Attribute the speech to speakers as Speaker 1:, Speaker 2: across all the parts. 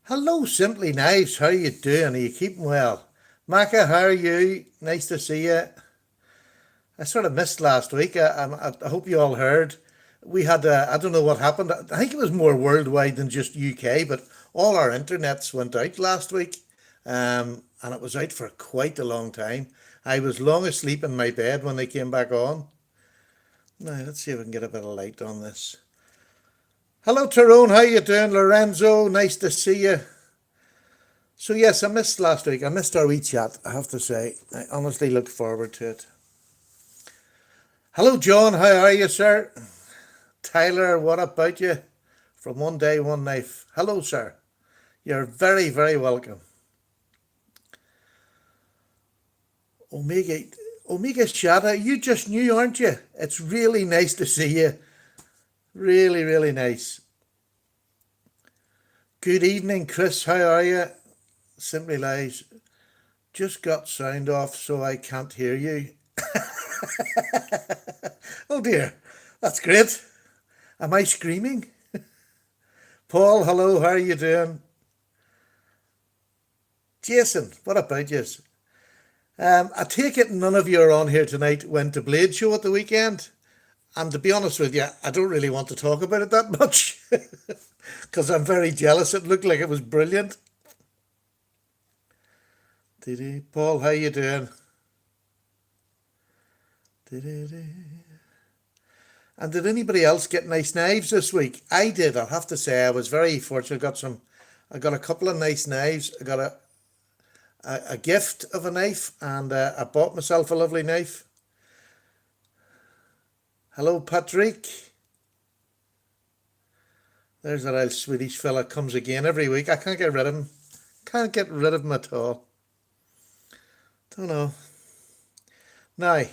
Speaker 1: Hello, Simply Nice. How you doing? Are you keeping well? Maka, how are you? Nice to see you. I sort of missed last week. I hope you all heard. We had, I don't know what happened. I think it was more worldwide than just UK, but all our internets went out last week. And it was out for quite a long time. I was long asleep in my bed when they came back on. Now, let's see if we can get a bit of light on this. Hello, Tyrone. How you doing? Lorenzo, nice to see you. So yes, I missed last week. I missed our wee chat, I have to say. I honestly look forward to it. Hello, John. How are you, sir? Tyler, what about you? From One Day, One Knife. Hello, sir. You're very, very welcome. Omega, Omega Shadow, you just new, aren't you? It's really nice to see you. Really, really nice. Good evening, Chris. How are you? Simply Lies. Just got sound off, so I can't hear you. Oh dear, that's great. Am I screaming? Paul, hello, how are you doing? Jason, what about you? I take it none of you are on here tonight went to Blade Show at the weekend. And to be honest with you, I don't really want to talk about it that much because I'm very jealous. It looked like it was brilliant. Paul, how you doing? And did anybody else get nice knives this week? I did. I'll have to say I was very fortunate. I got a couple of nice knives. I got a gift of a knife, and I bought myself a lovely knife. Hello, Patrick. There's that old Swedish fella comes again every week. I can't get rid of him. Can't get rid of him at all. Don't know. Now,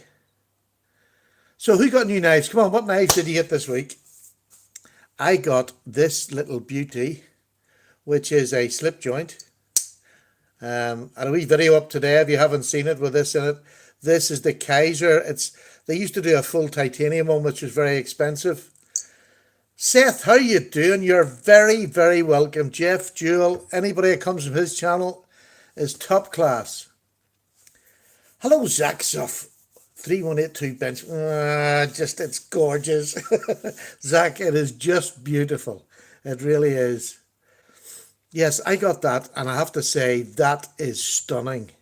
Speaker 1: so who got new knives? Come on, what knives did you get this week? I got this little beauty, which is a slip joint. And a wee video up today if you haven't seen it with this in it. This is the Kaiser. They used to do a full titanium one, which was very expensive. Seth, how you doing? You're very, very welcome. Jeff, Jewel, anybody that comes from his channel is top class. Hello, Zach Suff. 3182 bench. It's gorgeous. Zach, it is just beautiful. It really is. Yes, I got that, and I have to say that is stunning.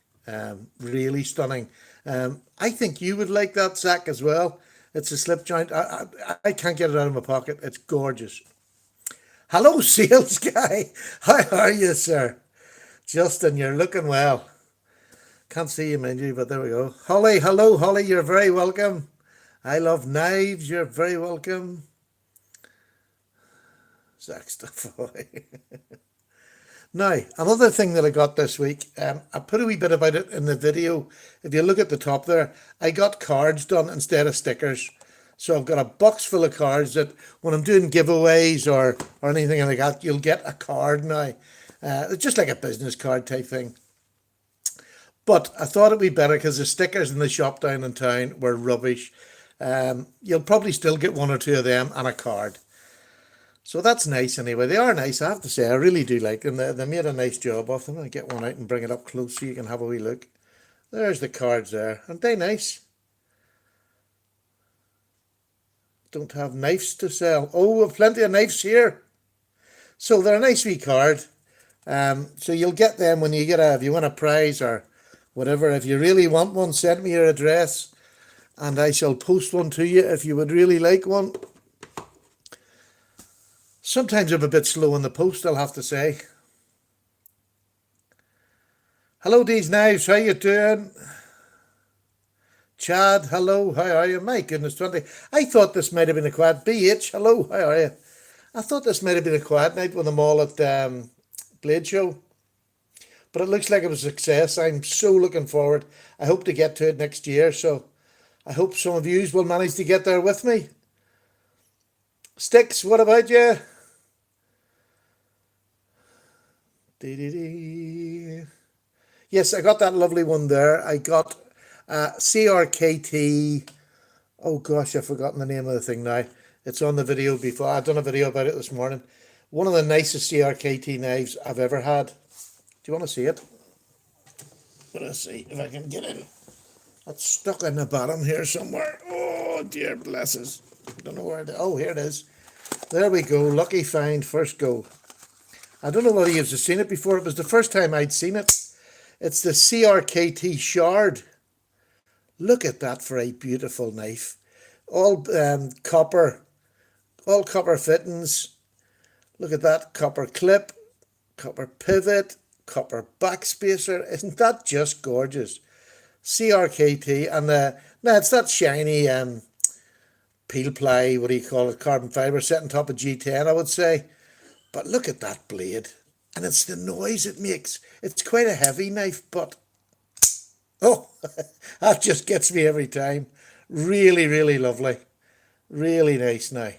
Speaker 1: Really stunning. I think you would like that, Zach, as well. It's a slip joint. I can't get it out of my pocket. It's gorgeous. Hello, sales guy. How are you, sir? Justin, you're looking well. Can't see you, mind you, but there we go. Holly, hello, Holly. You're very welcome. I love knives. You're very welcome. Zach Staffoy. Now, another thing that I got this week, I put a wee bit about it in the video. If you look at the top there, I got cards done instead of stickers. So I've got a box full of cards that when I'm doing giveaways or anything like that, you'll get a card now. It's just like a business card type thing. But I thought it'd be better because the stickers in the shop down in town were rubbish. You'll probably still get one or two of them and a card. So that's nice anyway. They are nice, I have to say. I really do like them. They made a nice job of them. I'll get one out and bring it up close so you can have a wee look. There's the cards there. Aren't they nice? Don't have knives to sell. Oh, we've plenty of knives here. So they're a nice wee card. So you'll get them when you if you win a prize or whatever. If you really want one, send me your address and I shall post one to you if you would really like one. Sometimes I'm a bit slow in the post, I'll have to say. Hello, these knives. How you doing? Chad, hello. How are you? My goodness, 20. I thought this might have been a quiet. BH, hello. How are you? I thought this might have been a quiet night with them all at Blade Show. But it looks like it was a success. I'm so looking forward. I hope to get to it next year. So I hope some of you will manage to get there with me. Sticks, what about you? Yes, I got that lovely one there. I got CRKT. Oh gosh, I've forgotten the name of the thing now. It's on the video before. I've done a video about it this morning. One of the nicest CRKT knives I've ever had. Do you want to see it? Let's see if I can get in. It's stuck in the bottom here somewhere. Oh dear, bless us. Don't know where it is. Oh, here it is. There we go. Lucky find, first go. I don't know whether you've seen it before. It was the first time I'd seen it. It's the CRKT Shard. Look at that for a beautiful knife. All copper fittings. Look at that copper clip, copper pivot, copper backspacer. Isn't that just gorgeous? CRKT, and now it's that shiny peel ply, what do you call it, carbon fibre set on top of G10, I would say. But look at that blade, and it's the noise it makes. It's quite a heavy knife, but oh, that just gets me every time. Really, really lovely. Really nice now.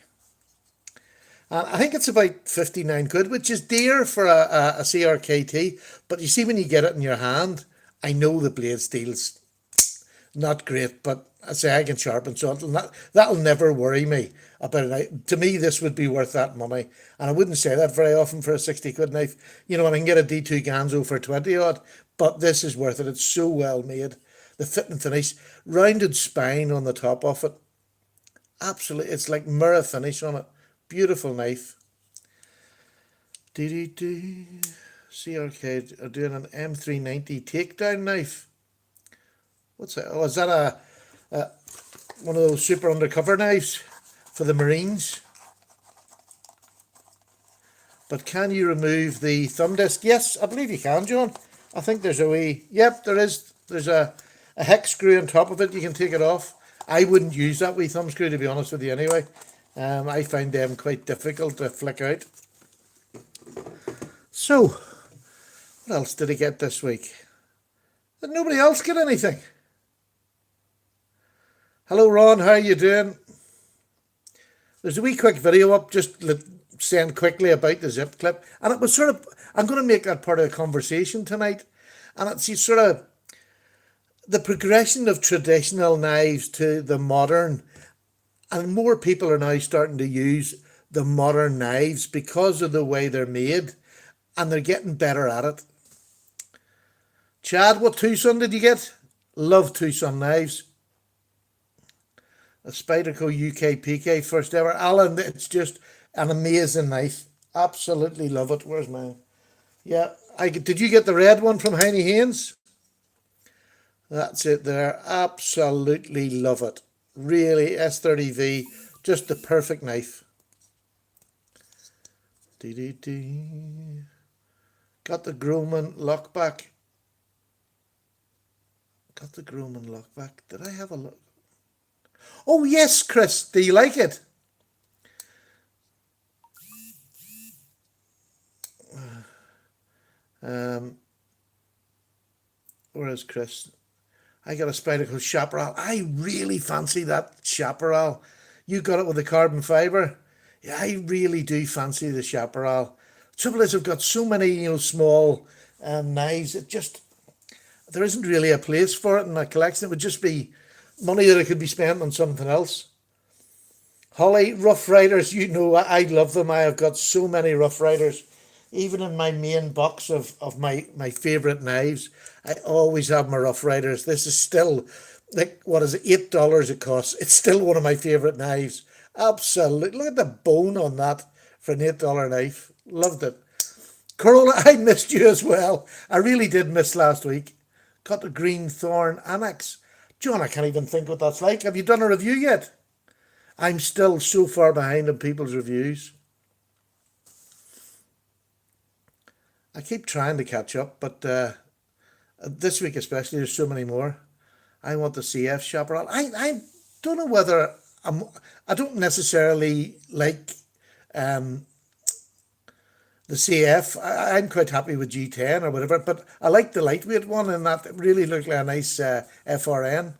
Speaker 1: I think it's about 59 quid, which is dear for a CRKT. But you see, when you get it in your hand, I know the blade steel's not great, but I say I can sharpen, so that'll never worry me about it. To me, this would be worth that money. And I wouldn't say that very often for a 60 quid knife. You know, and I can get a D2 Ganzo for 20 odd, but this is worth it. It's so well made. The fit and finish, rounded spine on the top of it. Absolutely, it's like mirror finish on it. Beautiful knife. CRK are doing an M390 takedown knife. What's that? Oh, is that a one of those super undercover knives for the Marines? But can you remove the thumb disc? Yes, I believe you can, John. I think there's a wee... Yep, there is. There's a hex screw on top of it. You can take it off. I wouldn't use that wee thumb screw, to be honest with you, anyway. I find them quite difficult to flick out. So, what else did I get this week? Did nobody else get anything? Hello, Ron. How are you doing? There's a wee quick video up just saying quickly about the zip clip. And it was sort of... I'm going to make that part of the conversation tonight. And it's sort of the progression of traditional knives to the modern. And more people are now starting to use the modern knives because of the way they're made, and they're getting better at it. Chad, what Tucson did you get? Love Tucson knives. A Spyderco UK PK, first ever. Alan, it's just an amazing knife. Absolutely love it. Where's mine? Yeah, did you get the red one from Heine Haynes? That's it there. Absolutely love it. Really, S30V, just the perfect knife. Got the Groman lockback. Did I have a look? Oh yes, Chris, do you like it? Where is Chris? I got a Spyderco Chaparral. I really fancy that Chaparral. You got it with the carbon fibre. Yeah, I really do fancy the Chaparral. Trouble is, I've got so many, small knives. There isn't really a place for it in my collection. It would just be money that I could be spent on something else. Holly, Rough Riders, I love them. I have got so many Rough Riders. Even in my main box of my favourite knives, I always have my Rough Riders. This is still, like, what is it, $8 it costs. It's still one of my favourite knives. Absolutely. Look at the bone on that for an $8 knife. Loved it. Corolla, I missed you as well. I really did miss last week. Got the Green Thorn Annex. John, I can't even think what that's like. Have you done a review yet? I'm still so far behind on people's reviews. I keep trying to catch up, but this week especially, there's so many more. I want the CF Chaparral. I don't know whether I don't necessarily like the CF. I'm quite happy with G10 or whatever, but I like the lightweight one, and that really looked like a nice FRN.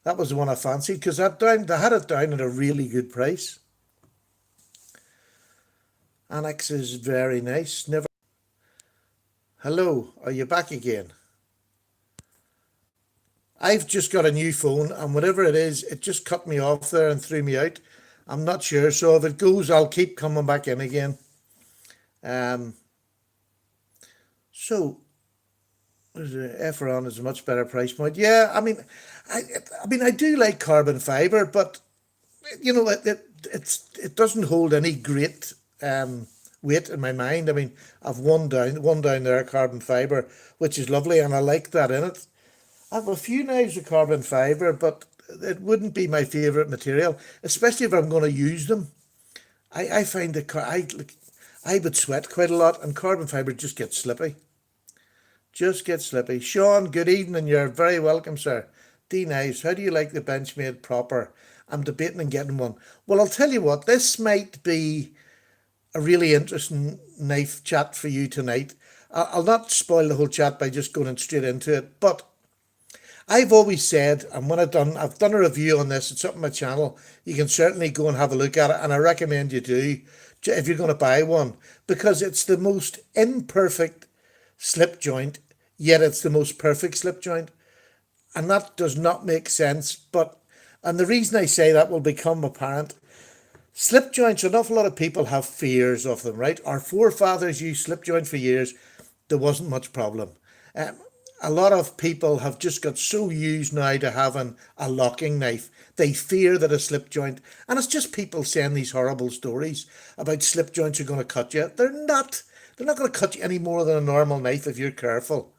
Speaker 1: That was the one I fancied because they had it down at a really good price. Annex is very nice. Never. Hello, are you back again? I've just got a new phone, and whatever it is, it just cut me off there and threw me out. I'm not sure, so if it goes, I'll keep coming back in again. Um, so Efron is a much better price point. Yeah, I, I do like carbon fiber, but it doesn't hold any great weight in my mind. I mean, I've one down there, carbon fiber, which is lovely, and I like that in it. I have a few knives of carbon fiber, but it wouldn't be my favourite material, especially if I'm going to use them. I find that I would sweat quite a lot, and carbon fiber just gets slippy. Just gets slippy. Sean, good evening. You're very welcome, sir. D Knives, how do you like the Benchmade proper? I'm debating on getting one. Well, I'll tell you what, this might be a really interesting knife chat for you tonight. I'll not spoil the whole chat by just going straight into it, but I've always said, and when I've done a review on this, it's up on my channel. You can certainly go and have a look at it, and I recommend you do if you're going to buy one, because it's the most imperfect slip joint, yet it's the most perfect slip joint, and that does not make sense. And the reason I say that will become apparent. Slip joints, an awful lot of people have fears of them, right? Our forefathers used slip joint for years. There wasn't much problem. Um, a lot of people have just got so used now to having a locking knife. They fear that a slip joint, and it's just people saying these horrible stories about slip joints are going to cut you. They're not. They're not going to cut you any more than a normal knife if you're careful.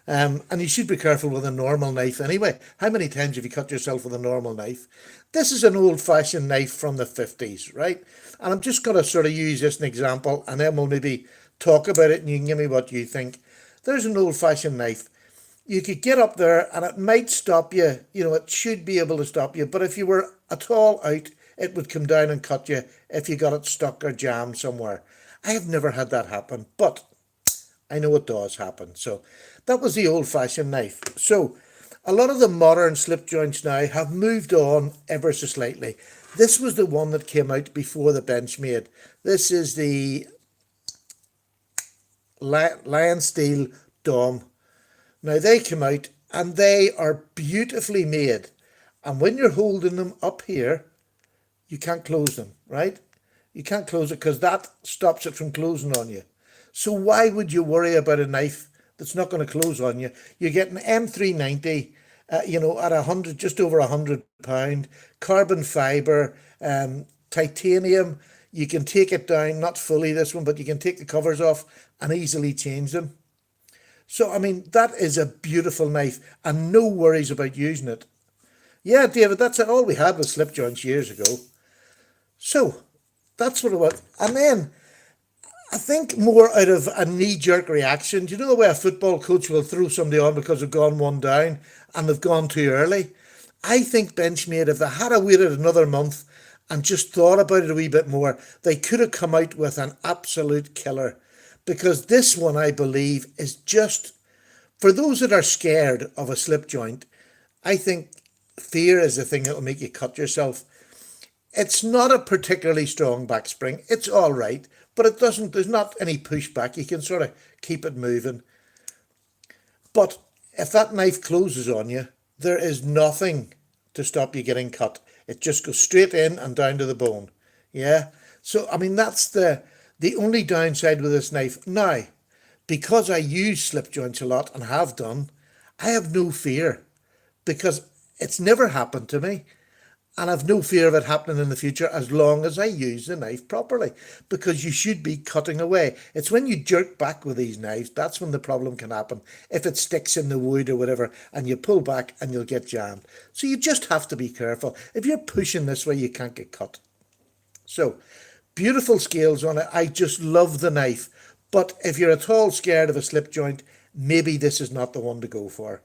Speaker 1: And you should be careful with a normal knife anyway. How many times have you cut yourself with a normal knife? This is an old-fashioned knife from the 50s, right? And I'm just going to sort of use this as an example, and then we'll maybe talk about it and you can give me what you think. There's an old-fashioned knife. You could get up there and it might stop you. It should be able to stop you. But if you were at all out, it would come down and cut you if you got it stuck or jammed somewhere. I have never had that happen, but I know it does happen. So that was the old-fashioned knife. So a lot of the modern slip joints now have moved on ever so slightly. This was the one that came out before the Benchmade. This is the Lion Steel Dom. Now they come out and they are beautifully made. And when you're holding them up here, you can't close them, right? You can't close it because that stops it from closing on you. So why would you worry about a knife that's not going to close on you? You're getting M390, at 100, just over £100, carbon fiber, titanium. You can take it down, not fully this one, but you can take the covers off and easily change them. So, that is a beautiful knife and no worries about using it. Yeah, David, that's all we had was slip joints years ago. So, that's what it was. And then, I think more out of a knee-jerk reaction. Do you know the way a football coach will throw somebody on because they've gone one down and they've gone too early? I think Benchmade, if they had waited another month and just thought about it a wee bit more, they could have come out with an absolute killer. Because this one, I believe, is just, for those that are scared of a slip joint, I think fear is the thing that will make you cut yourself. It's not a particularly strong back spring. It's all right, but there's not any pushback. You can sort of keep it moving. But if that knife closes on you, there is nothing to stop you getting cut. It just goes straight in and down to the bone. Yeah. So, that's the only downside with this knife. Now, because I use slip joints a lot and have done, I have no fear because it's never happened to me. And I've no fear of it happening in the future as long as I use the knife properly, because you should be cutting away. It's when you jerk back with these knives, that's when the problem can happen. If it sticks in the wood or whatever, and you pull back and you'll get jammed. So you just have to be careful. If you're pushing this way, you can't get cut. So, beautiful scales on it. I just love the knife. But if you're at all scared of a slip joint, maybe this is not the one to go for.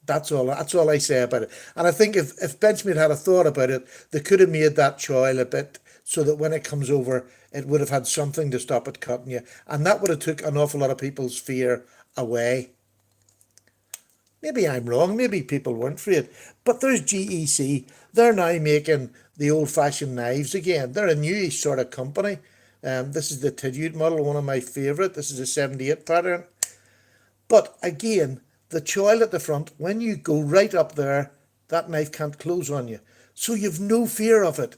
Speaker 1: That's all I say about it. And I think if Benchmade had a thought about it, they could have made that choil a bit so that when it comes over, it would have had something to stop it cutting you. And that would have took an awful lot of people's fear away. Maybe I'm wrong. Maybe people weren't afraid. But there's GEC. They're now making the old-fashioned knives again. They're a newish sort of company. This is the Tidute model, one of my favourite. This is a 78 pattern. But again, the choil at the front, when you go right up there, that knife can't close on you. So you've no fear of it.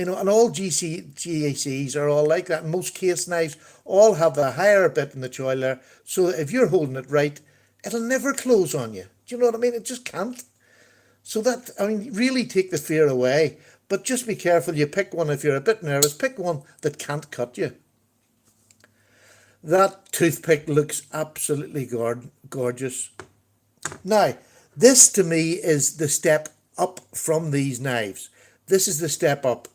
Speaker 1: You know, and all GACs are all like that. Most case knives all have the higher bit in the choil there, so that if you're holding it right, it'll never close on you. Do you know what I mean? It just can't. So that, I mean, really take the fear away. But just be careful. You pick one if you're a bit nervous. Pick one that can't cut you. That toothpick looks absolutely gorgeous. Now, this to me is the step up from these knives. This is the step up.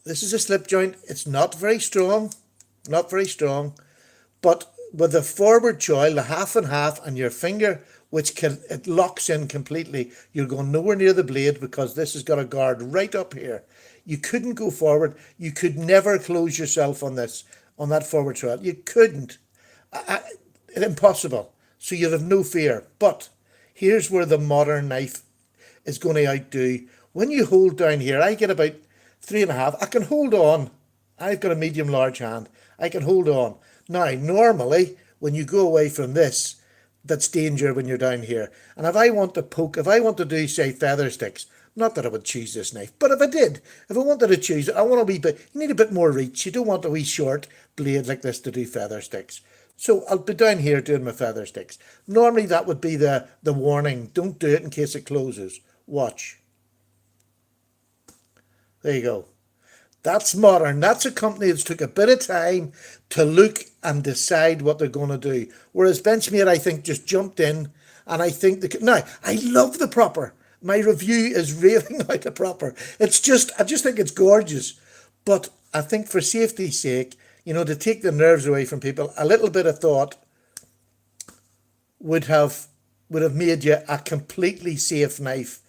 Speaker 1: This is a slip joint. It's not very strong, not very strong, but with the forward choil, the half and half, and your finger, it locks in completely. You're going nowhere near the blade because this has got a guard right up here. You couldn't go forward. You could never close yourself on this, on that forward choil. You couldn't. Impossible. So you'd have no fear. But here's where the modern knife is going to outdo. When you hold down here, I get about 3.5. I can hold on. I've got a medium large hand. I can hold on. Now, normally, when you go away from this, that's danger when you're down here. And if I want to poke, if I want to do, say, feather sticks, not that I would choose this knife, but if I did, if I wanted to choose it, I want a wee bit, you need a bit more reach. You don't want a wee short blade like this to do feather sticks. So I'll be down here doing my feather sticks. Normally that would be the warning. Don't do it in case it closes. Watch. There you go. That's modern. That's a company that's took a bit of time to look and decide what they're going to do. Whereas Benchmade, I think, just jumped in, and I think now I love the proper. My review is raving about the proper. I just think it's gorgeous. But I think for safety's sake, you know, to take the nerves away from people, a little bit of thought would have made you a completely safe knife.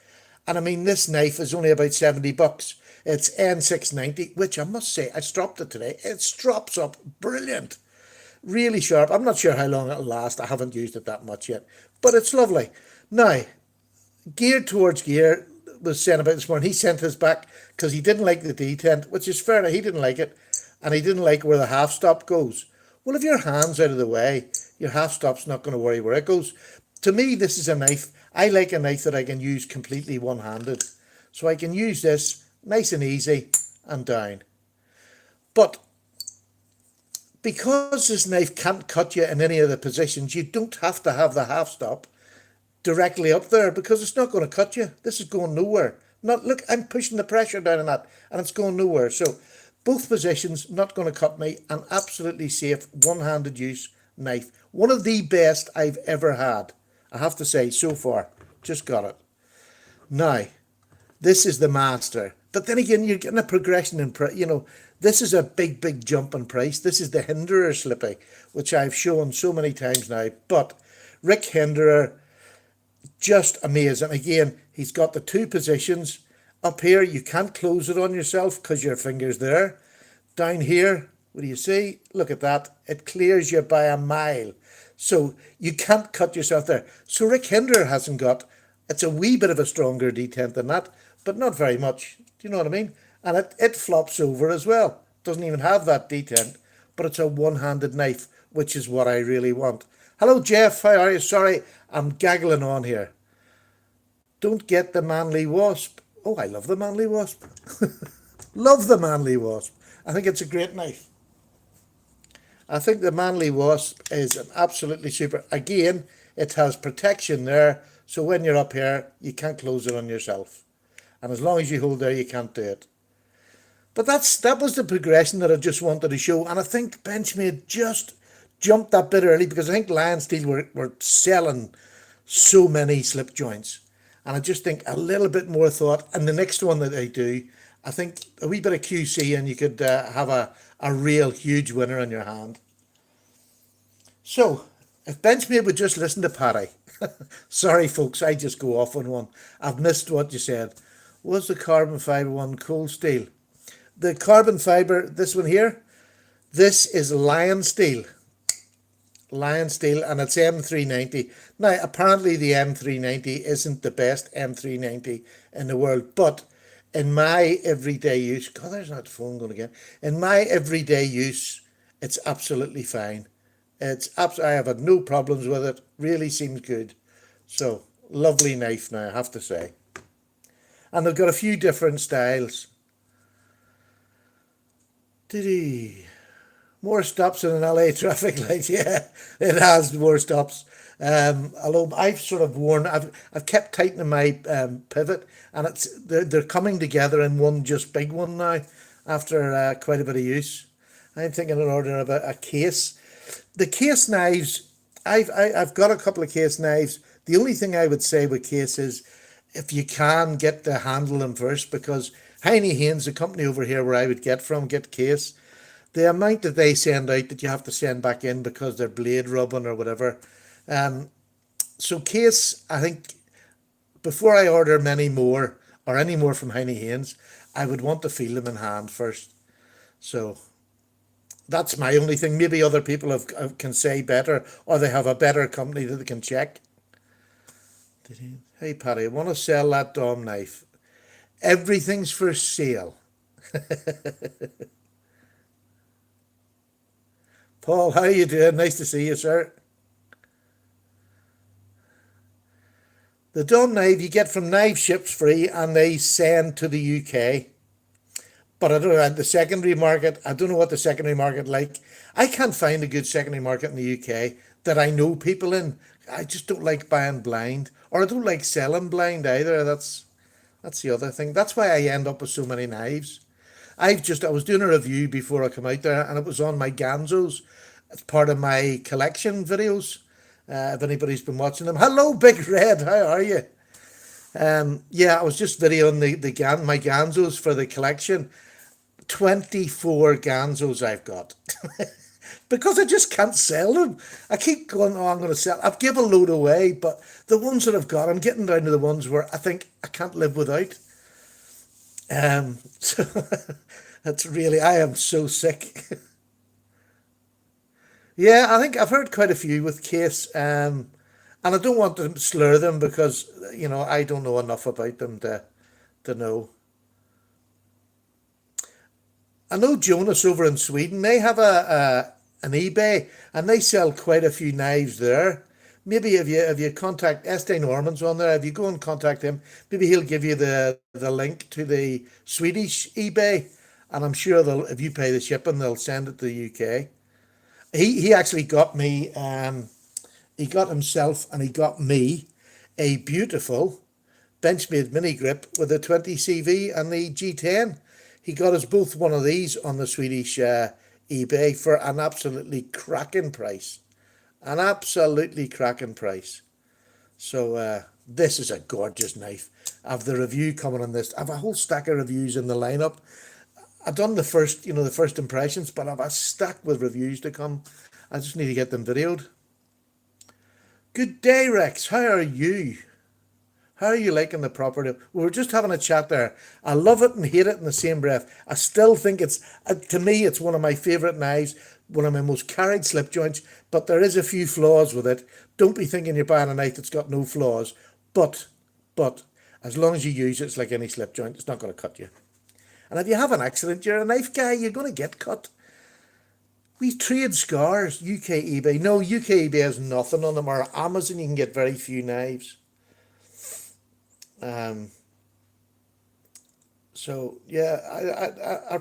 Speaker 1: And I mean, this knife is only about $70. It's N690, which I must say, I stropped it today. It strops up brilliant. Really sharp. I'm not sure how long it'll last. I haven't used it that much yet. But it's lovely. Now, geared towards gear was sent about this morning. He sent his back because he didn't like the detent, which is fair enough. He didn't like it. And he didn't like where the half stop goes. Well, if your hand's out of the way, your half stop's not going to worry where it goes. To me, this is a knife. I like a knife that I can use completely one-handed. So I can use this nice and easy and down. But because this knife can't cut you in any of the positions, you don't have to have the half stop directly up there because it's not going to cut you. This is going nowhere. Look, I'm pushing the pressure down on that and it's going nowhere. So both positions not going to cut me. An absolutely safe one-handed use knife. One of the best I've ever had, I have to say, so far. Just got it. Now, this is the master. But then again, you're getting a progression in price. You know, this is a big jump in price. This is the Hinderer Slippy, which I've shown so many times now. But Rick Hinderer, just amazing. Again, he's got the two positions. Up here, you can't close it on yourself because your finger's there. Down here, what do you see? Look at that. It clears you by a mile. So you can't cut yourself there. So Rick Hinderer hasn't got, it's a wee bit of a stronger detent than that, but not very much. Do you know what I mean? And it flops over as well. Doesn't even have that detent, but it's a one-handed knife, which is what I really want. Hello, Jeff. How are you? Sorry, I'm gaggling on here. Don't get the Manly Wasp. Oh, I love the Manly Wasp. Love the Manly Wasp. I think it's a great knife. I think the Manly Wasp is an absolutely super. Again, it has protection there, so when you're up here, you can't close it on yourself. And as long as you hold there, you can't do it. But that was the progression that I just wanted to show. And I think Benchmade just jumped that bit early because I think Lion Steel were selling so many slip joints. And I just think a little bit more thought. And the next one that they do, I think a wee bit of QC and you could have a real huge winner in your hand. So, if Benchmade would just listen to Paddy. Sorry, folks, I just go off on one. I've missed what you said. Was the carbon fibre one cold steel? The carbon fibre, this one here, this is Lion Steel. Lion Steel, and it's M390. Now, apparently the M390 isn't the best M390 in the world, but in my everyday use, God, there's that phone going again. In my everyday use, it's absolutely fine. I have had no problems with it. Really seems good. So, lovely knife now, I have to say. and they've got a few different styles. Did more stops in an LA traffic light? Yeah, it has more stops. Although I've sort of I've kept tightening my pivot, and they're coming together in one just big one now, after quite a bit of use. I'm thinking in order of a case. The case knives, I've got a couple of case knives. The only thing I would say with case is, if you can get to handle them first, because Heine Haynes, the company over here where I would get case, the amount that they send out that you have to send back in because they're blade rubbing or whatever. Um, so case, I think before I order many more or any more from Heine Haynes, I would want to feel them in hand first. So that's my only thing. Maybe other people can say better, or they have a better company that they can check. Hey Paddy, I want to sell that Dom knife. Everything's for sale. Paul, how you doing? Nice to see you, sir. The Dom knife you get from Knife Ships Free, and they send to the UK. But I don't know, the secondary market, I don't know what the secondary market like. I can't find a good secondary market in the UK that I know people in. I just don't like buying blind, or I don't like selling blind either. That's the other thing. That's why I end up with so many knives. I was doing a review before I come out there, and it was on my Ganzos. It's part of my collection videos. If anybody's been watching them, hello, Big Red. How are you? Yeah, I was just videoing my Ganzos for the collection. 24 Ganzos I've got. Because I just can't sell them. I keep going, oh, I'm going to sell. I've given a load away, but the ones that I've got, I'm getting down to the ones where I think I can't live without. So that's really, I am so sick. Yeah, I think I've heard quite a few with case, and I don't want to slur them because I don't know enough about them to know. I know Jonas over in Sweden. They have an eBay, and they sell quite a few knives there. Maybe if you contact Estee Norman's on there, if you go and contact him, maybe he'll give you the link to the Swedish eBay, and I'm sure if you pay the shipping, they'll send it to the UK. He actually got me. He got himself and he got me a beautiful Benchmade mini grip with a 20 CV and the G10. He got us both one of these on the Swedish eBay for an absolutely cracking price. An absolutely cracking price. So this is a gorgeous knife. I have the review coming on this. I have a whole stack of reviews in the lineup. I've done the first impressions, but I have a stack with reviews to come. I just need to get them videoed. Good day, Rex. How are you? How are you liking the property? We were just having a chat there. I love it and hate it in the same breath. I still think to me, it's one of my favourite knives, one of my most carried slip joints, but there is a few flaws with it. Don't be thinking you're buying a knife that's got no flaws. But, as long as you use it, it's like any slip joint. It's not going to cut you. And if you have an accident, you're a knife guy, you're going to get cut. We trade scars, UK eBay. No, UK eBay has nothing on them, or Amazon you can get very few knives. So yeah,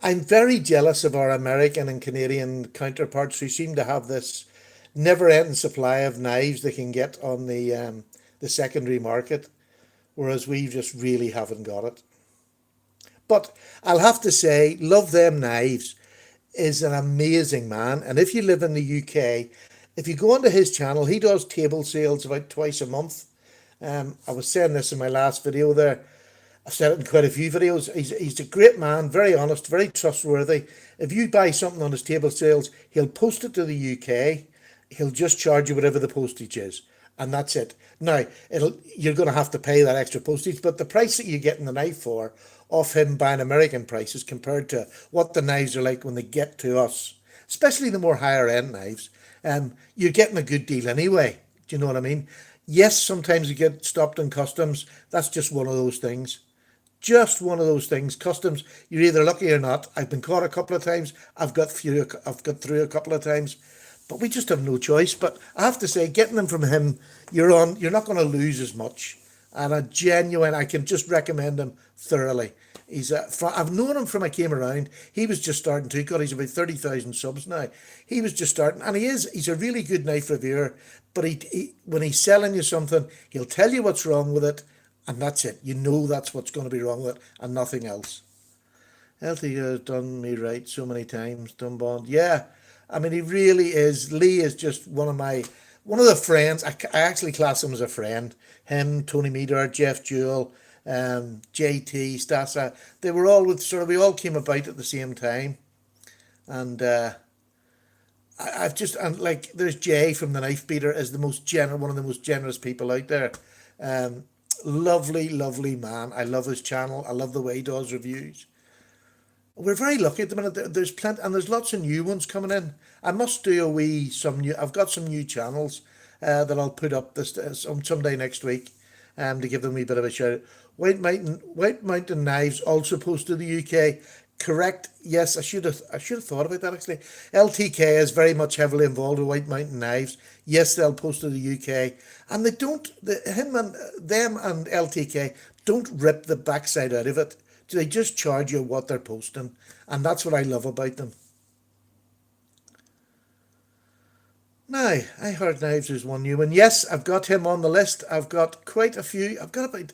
Speaker 1: I'm very jealous of our American and Canadian counterparts who seem to have this never-ending supply of knives they can get on the secondary market, whereas we just really haven't got it. But I'll have to say, Love Them Knives is an amazing man. And if you live in the UK, if you go onto his channel, he does table sales about twice a month. I was saying this in my last video there. I've said it in quite a few videos. He's a great man, very honest, very trustworthy. If you buy something on his table sales, he'll post it to the UK. He'll just charge you whatever the postage is. And that's it. Now, you're going to have to pay that extra postage, but the price that you're getting the knife for off him buying American prices compared to what the knives are like when they get to us, especially the more higher end knives, you're getting a good deal anyway. Do you know what I mean? Yes, sometimes you get stopped in customs. That's just one of those things. Just one of those things. Customs, you're either lucky or not. I've been caught a couple of times. I've got through a couple of times, but we just have no choice. But I have to say, getting them from him, you're not going to lose as much and a genuine. I can just recommend him thoroughly. I've known him from I came around. He was just starting to. God, he's about 30,000 subs now. He was just starting, and he's a really good knife reviewer. But when he's selling you something, he'll tell you what's wrong with it, and that's it. You know that's what's going to be wrong with it, and nothing else. LT has done me right so many times. Dunbond, yeah. I mean, he really is. Lee is just one of the friends. I actually class him as a friend. Him, Tony Meader, Jeff Jewell, JT, Stassa. They were all we all came about at the same time. And I've just, and like, there's Jay from the Knife Beater, is one of the most generous people out there. Um, Lovely, lovely man. I love his channel. I love the way he does reviews. We're very lucky at the minute. There's plenty, and there's lots of new ones coming in. I must do a wee some new. I've got some new channels that I'll put up this someday next week, to give them a wee bit of a shout. White Mountain Knives also posted to the UK. Correct. Yes, I should have thought about that actually. LTK is very much heavily involved with White Mountain Knives. Yes, they'll post to the UK, and they don't. Him and them and LTK don't rip the backside out of it. They just charge you what they're posting, and that's what I love about them. Now, I Heard Knives is one new one. Yes, I've got him on the list. I've got quite a few. I've got about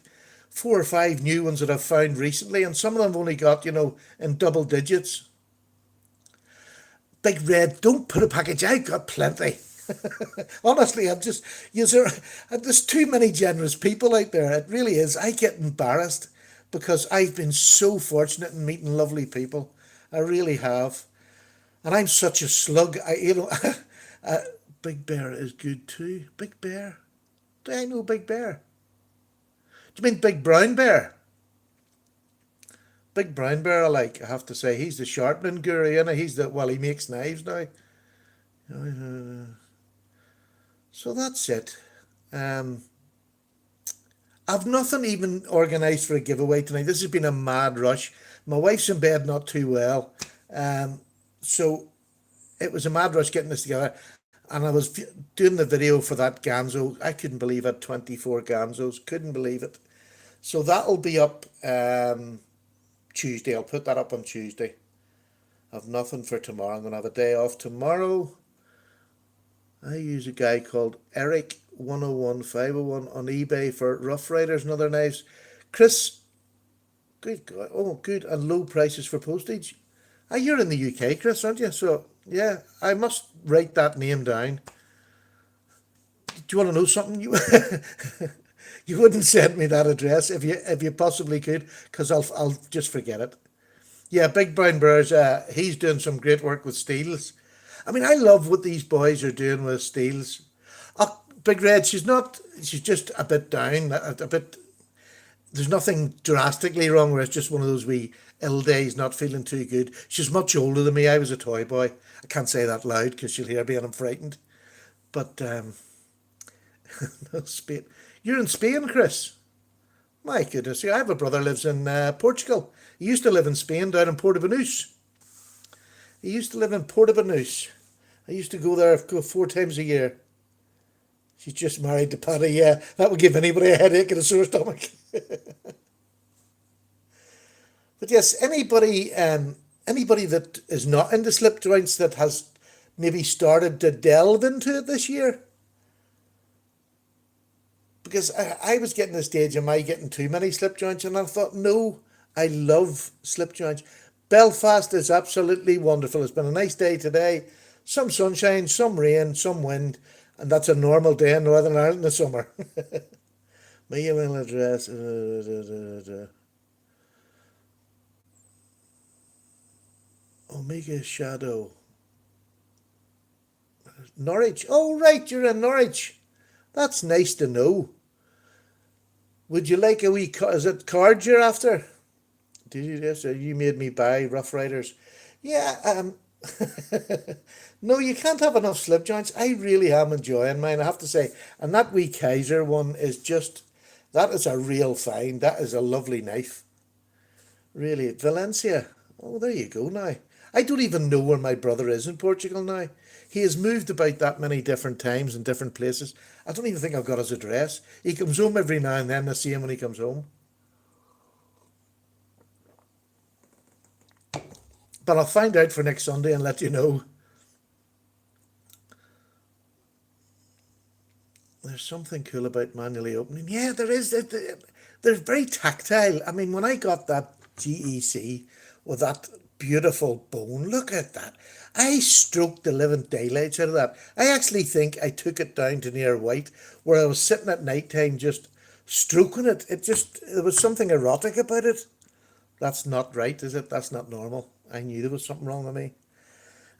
Speaker 1: 4 or 5 new ones that I've found recently, and some of them have only got, in double digits. Big Red, don't put a package. I've got plenty. Honestly, there's too many generous people out there. It really is. I get embarrassed because I've been so fortunate in meeting lovely people. I really have. And I'm such a slug. uh, Big Bear is good too. Big Bear. Do I know Big Bear? Do you mean Big Brown Bear? Big Brown Bear, I have to say, he's the sharpening guru, he makes knives now. So that's it. Um, I've nothing even organised for a giveaway tonight. This has been a mad rush. My wife's in bed not too well. So it was a mad rush getting this together. And I was doing the video for that Ganzo. I couldn't believe it. 24 Ganzos. Couldn't believe it. So that'll be up Tuesday. I'll put that up on Tuesday. I've nothing for tomorrow. I'm going to have a day off tomorrow. I use a guy called Eric 101501 on eBay for Rough Riders and other knives. Chris, good God, oh good, and low prices for postage. You're in the UK, Chris, aren't you? So yeah, I must write that name down. Do you want to know something? You wouldn't send me that address if you possibly could, because I'll just forget it. Yeah, Big Brown Bears. He's doing some great work with steels. I mean, I love what these boys are doing with steels. Big Red, she's not. She's just a bit down, a bit. There's nothing drastically wrong where it's just one of those wee ill days, not feeling too good. She's much older than me. I was a toy boy. I can't say that loud because she'll hear me and I'm frightened. But Spain. You're in Spain, Chris. My goodness, yeah, I have a brother lives in Portugal. He used to live in Spain, down in Portabanús. He used to live in Portabanús. I used to go 4 times a year. She's just married to Paddy. Yeah, that would give anybody a headache and a sore stomach. But yes, anybody that is not into slip joints that has maybe started to delve into it this year, because I was getting to the stage, am I getting too many slip joints? And I thought, no, I love slip joints. Belfast is absolutely wonderful. It's been a nice day today. Some sunshine, some rain, some wind, and that's a normal day in Northern Ireland in the summer. My email address. Omega Shadow. Norwich. Oh, right, you're in Norwich. That's nice to know. Would you like a wee, is it cards you're after? Did you just, you made me buy Rough Riders. Yeah, no, you can't have enough slip joints. I really am enjoying mine, I have to say. And that wee Kaiser one is that is a real find. That is a lovely knife. Really, Valencia. Oh, there you go now. I don't even know where my brother is in Portugal now. He has moved about that many different times and different places. I don't even think I've got his address. He comes home every now and then. I see him when he comes home. But I'll find out for next Sunday and let you know. There's something cool about manually opening. Yeah, there is. They're very tactile. I mean, when I got that GEC with that beautiful bone, look at that. I stroked the living daylights out of that. I actually think I took it down to near white, where I was sitting at night time just stroking it. There was something erotic about it. That's not right, is it? That's not normal. I knew there was something wrong with me.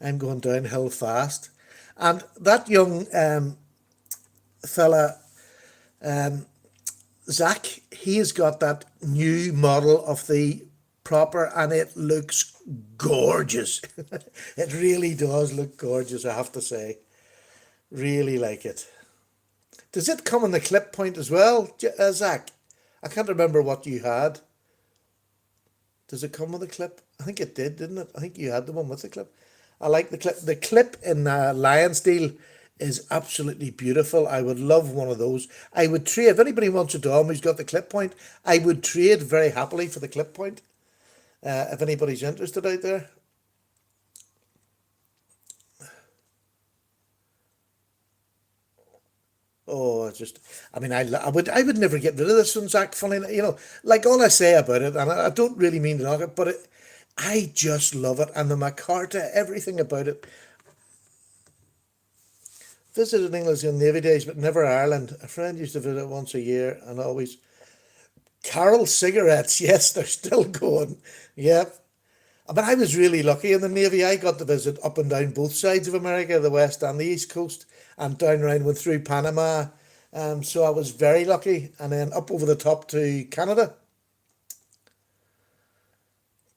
Speaker 1: I'm going downhill fast. And that young fella, Zach, he has got that new model of the proper, and it looks gorgeous. It really does look gorgeous, I have to say. Really like it. Does it come on the clip point as well, Zach? I can't remember what you had. Does it come with a clip? I think it did, didn't it? I think you had the one with the clip. I like the clip. The clip in lion steel is absolutely beautiful. I would love one of those. I would trade, if anybody wants a Dom who's got the clip point, I would trade very happily for the clip point. If anybody's interested out there. Oh, I would never get rid of this one, Zach. Funny, like all I say about it, and I don't really mean to knock it, but I just love it, and the Micarta, everything about it. Visited England in Navy days, but never Ireland. A friend used to visit once a year, and always. Carol cigarettes, yes, they're still going. Yep. But I was really lucky in the Navy. I got to visit up and down both sides of America, the West and the East Coast, and down around went through Panama. So I was very lucky. And then up over the top to Canada.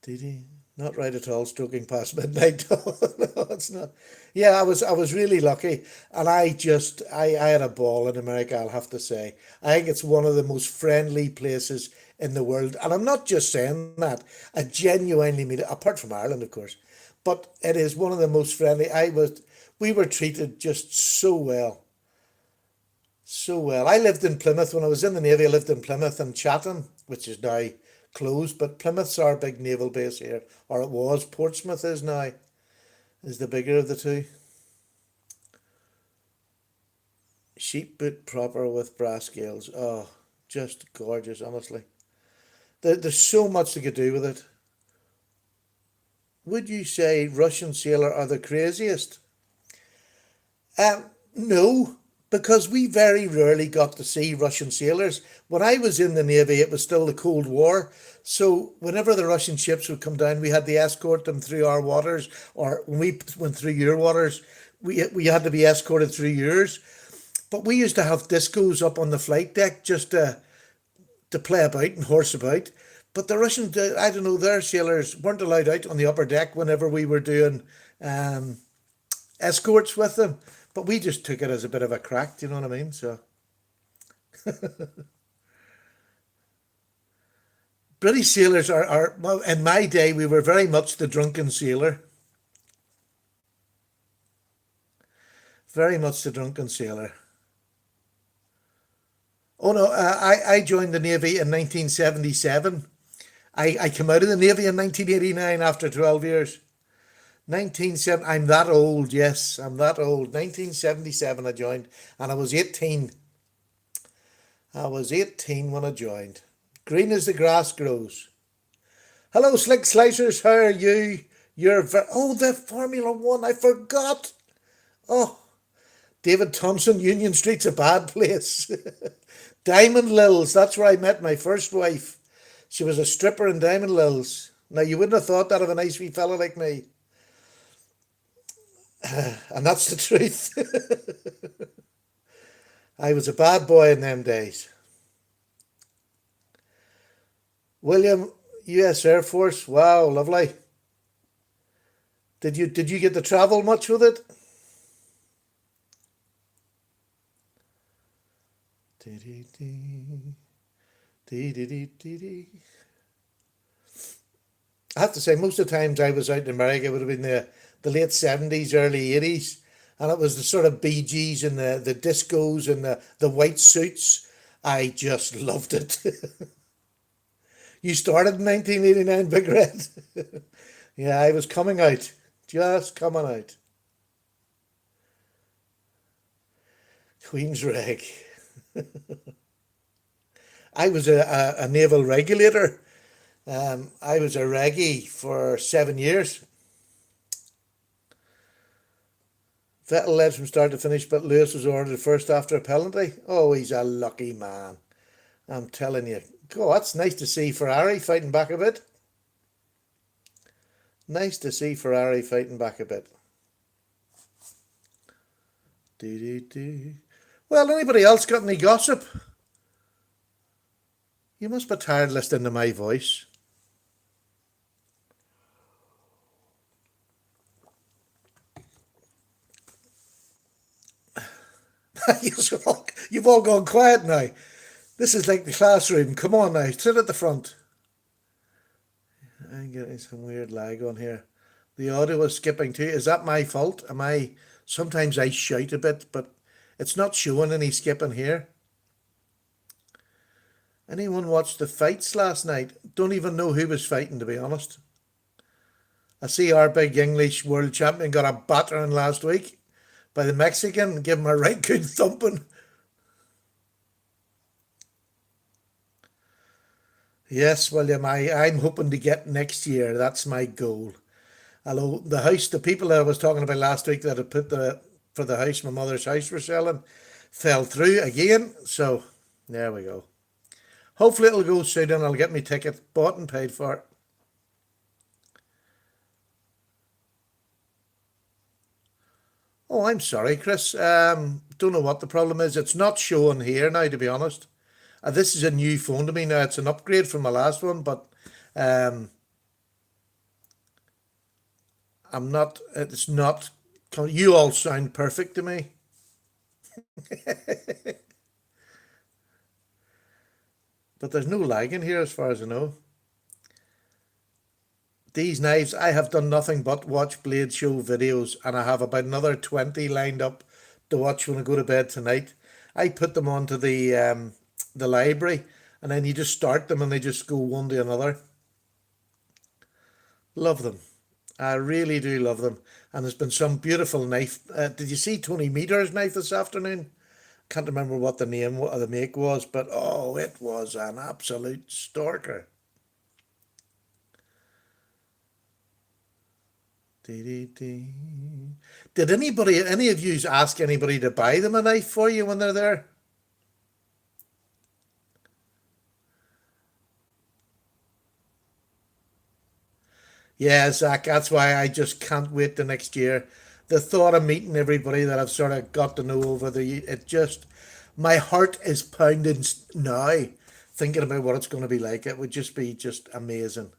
Speaker 1: Did he? Not right at all, stroking past midnight. No, it's not. Yeah, I was really lucky. And I had a ball in America, I'll have to say. I think it's one of the most friendly places in the world. And I'm not just saying that. I genuinely mean it, apart from Ireland, of course. But it is one of the most friendly. We were treated just so well. So well. I lived in Plymouth. When I was in the Navy, I lived in Plymouth and Chatham, which is now closed. But Plymouth's our big naval base here. Or it was. Portsmouth is now. Is the bigger of the two. Sheep boot proper with brass scales. Oh, just gorgeous, honestly. There's so much they could do with it. Would you say Russian sailor are the craziest? No, because we very rarely got to see Russian sailors. When I was in the Navy, it was still the Cold War. So whenever the Russian ships would come down, we had to escort them through our waters, or when we went through your waters, we had to be escorted through yours. But we used to have discos up on the flight deck just to play about and horse about. But the Russians, I don't know, their sailors weren't allowed out on the upper deck whenever we were doing escorts with them. But we just took it as a bit of a crack, do you know what I mean? So British sailors well, in my day, we were very much the drunken sailor. Very much the drunken sailor. Oh no, I joined the Navy in 1977. I came out of the Navy in 1989 after 12 years. 1970, I'm that old, yes, I'm that old. 1977 I joined, and I was 18. I was 18 when I joined. Green as the grass grows. Hello, Slick Slicers, how are you? Oh, the Formula One, I forgot. Oh, David Thompson, Union Street's a bad place. Diamond Lils, that's where I met my first wife. She was a stripper in Diamond Lils. Now, you wouldn't have thought that of a nice wee fella like me. And that's the truth. I was a bad boy in them days. William, US Air Force, wow, lovely. Did you get to travel much with it? I have to say, most of the times I was out in America, it would have been the late 70s, early 80s. and it was the sort of Bee Gees and the discos and the white suits. I just loved it. You started in 1989, Big Red. Yeah, I was coming out, just coming out. Queen's Reg. I was a naval regulator. I was a reggie for 7 years. Vettel led from start to finish, but Lewis was ordered first after a penalty. Oh, he's a lucky man. I'm telling you. Oh, that's nice to see Ferrari fighting back a bit. Nice to see Ferrari fighting back a bit. Do, do, do. Well, anybody else got any gossip? You must be tired listening to my voice. You've all gone quiet now. This is like the classroom. Come on now, sit at the front. I'm getting some weird lag on here. The audio is skipping too. Is that my fault? Am I? Sometimes I shout a bit, but it's not showing any skipping here. Anyone watched the fights last night? Don't even know who was fighting, to be honest. I see our big English world champion got a battering last week by the Mexican. Give him a right good thumping. Yes, William, I'm hoping to get next year. That's my goal. Although the people that I was talking about last week that had put for the house, my mother's house for selling, fell through again. So there we go. Hopefully it'll go soon and I'll get my ticket bought and paid for. Oh, I'm sorry, Chris. Don't know what the problem is. It's not showing here now, to be honest. This is a new phone to me now. It's an upgrade from my last one, but um, I'm not. It's not. You all sound perfect to me. But there's no lag in here as far as I know. These knives, I have done nothing but watch Blade Show videos, and I have about another 20 lined up to watch when I go to bed tonight. I put them onto the library, and then you just start them and they just go one to another. Love them. I really do love them. And there's been some beautiful knife. Did you see Tony Meter's knife this afternoon? Can't remember what the name or the make was, but oh, it was an absolute storker. Did any of you ask anybody to buy them a knife for you when they're there? Yeah, Zach, that's why I just can't wait the next year. The thought of meeting everybody that I've sort of got to know over it just, my heart is pounding now, thinking about what it's going to be like. It would just be just amazing.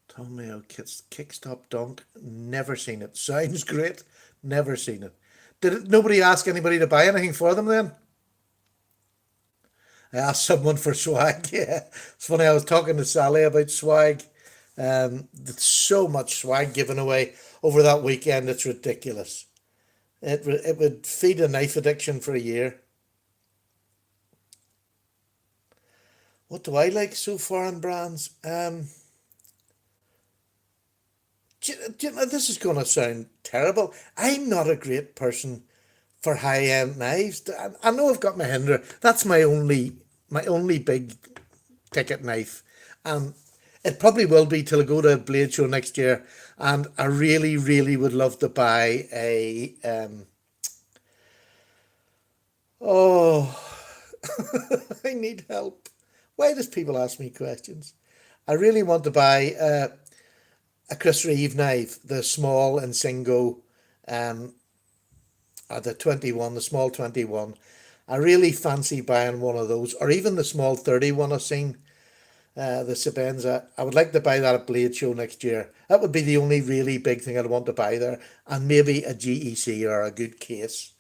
Speaker 1: Tom Mayo kickstop dunk. Never seen it. Sounds great. Never seen it. Nobody ask anybody to buy anything for them then? I asked someone for swag. Yeah, it's funny. I was talking to Sally about swag. There's so much swag given away over that weekend. It's ridiculous. It would feed a knife addiction for a year. What do I like so far in brands? Do you know, this is going to sound terrible. I'm not a great person for high end knives. I know I've got my Hinder. That's my only big ticket knife. And it probably will be till I go to a Blade Show next year. And I really, really would love to buy a oh I need help. Why does people ask me questions? I really want to buy a Chris Reeve knife, the small and single, um, or the 21, the small 21. I really fancy buying one of those, or even the small 31 I've seen, the Sabenza. I would like to buy that at Blade Show next year. That would be the only really big thing I'd want to buy there, and maybe a GEC or a good case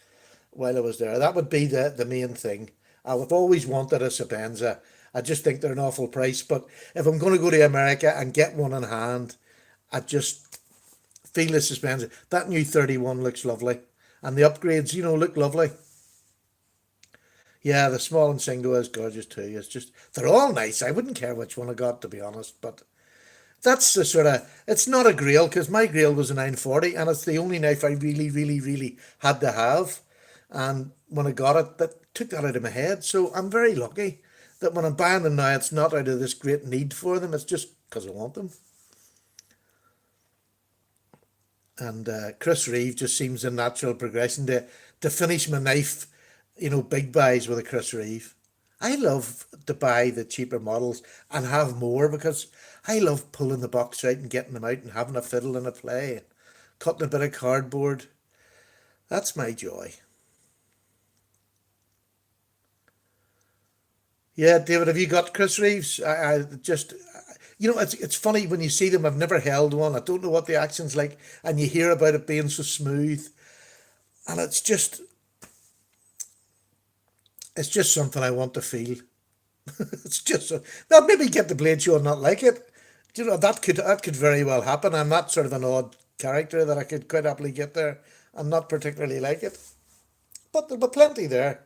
Speaker 1: while I was there. That would be the main thing. I've always wanted a Sabenza. I just think they're an awful price, but if I'm going to go to America and get one in hand, I just Feel the suspension. That new 31 looks lovely. And the upgrades, look lovely. Yeah, the small and single is gorgeous too. It's just, they're all nice. I wouldn't care which one I got, to be honest. But that's the sort of, it's not a grill because my grill was a 940 and it's the only knife I really, really, really had to have. And when I got it, that took that out of my head. So I'm very lucky that when I'm buying them now, it's not out of this great need for them. It's just because I want them. And Chris Reeve just seems a natural progression to finish my knife, big buys with a Chris Reeve. I love to buy the cheaper models and have more because I love pulling the box out and getting them out and having a fiddle and a play, cutting a bit of cardboard. That's my joy. Yeah, David, have you got Chris Reeves? I just, it's funny when you see them. I've never held one. I don't know what the action's like, and you hear about it being so smooth, and it's just something I want to feel. It's just now maybe get the blade show and not like it. That could very well happen. I'm not sort of an odd character that I could quite happily get there and not particularly like it. But there'll be plenty there.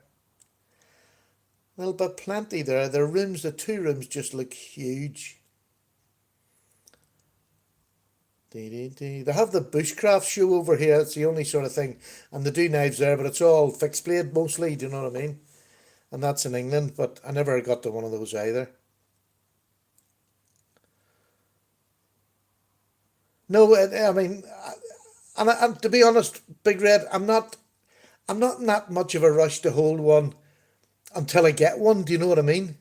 Speaker 1: There'll be plenty there. The 2 rooms just look huge. They have the bushcraft show over here. It's the only sort of thing, and they do knives there, but it's all fixed blade mostly. Do you know what I mean? And that's in England, but I never got to one of those either. No, I mean, and to be honest, Big Red, I'm not in that much of a rush to hold one until I get one. Do you know what I mean?